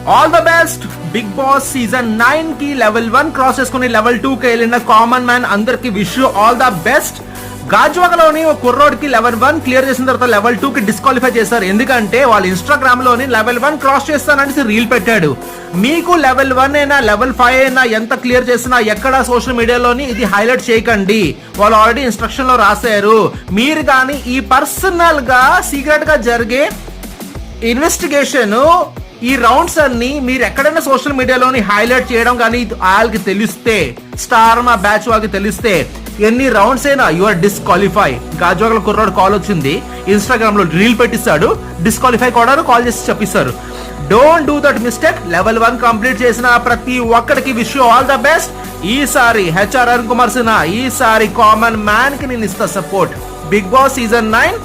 All the best. Bigg Boss season 9 కి level 1 cross చేసుకుని level 2 కి వెళ్ళిన కామన్ మ్యాన్ అందరికి wish you all the best. గాజువాకలోని ఒక కుర్రోడికి లెవెల్ 1 క్లియర్ చేసిన తర్వాత లెవెల్ 2 కి డిస్క్వాలిఫై చేశారు. ఎందుకంటే వాళ్ళు ఇన్స్టాగ్రామ్ లోని లెవెల్ 1 క్రాస్ చేస్తానని రీల్ పెట్టాడు. మీకు లెవెల్ 1 అయినా లెవెల్ 5 అయినా ఎంత క్లియర్ చేసినా ఎక్కడ సోషల్ మీడియాలోని ఇది హైలైట్ చేయకండి. వాళ్ళు ఆల్రెడీ ఇన్స్ట్రక్షన్ లో రాశారు. మీరు కానీ ఈ పర్సనల్ గా సీక్రెట్ గా జరిగే ఇన్వెస్టిగేషన్ ఈ రౌండ్స్ అన్ని మీరు ఎక్కడైనా సోషల్ మీడియాలోని హైలైట్ చేయడం కానీ వాళ్ళకి తెలిస్తే, స్టార్ మా బ్యాచ్ వాళ్ళకి తెలిస్తే ఎన్ని రౌండ్స్ అయినా యు ఆర్ డిస్క్వాలిఫై. గాజువాకల కుర్రాడు కాల్ వచ్చింది, ఇన్స్టాగ్రామ్ లో రీల్ పెట్టిస్తాడు, డిస్క్వాలిఫై కూడా కాల్ చేసి చెప్పిస్తారు. Don't do that mistake. Level 1 complete చేసిన ప్రతి ఒక్కడికి wish you all the best. ఈసారి హెచ్ఆర్ అరుణ్ కుమార్ సిన్హా, ఈసారి కామన్ మ్యాన్ కి నేను ఇస్తా సపోర్ట్. Big Boss season 9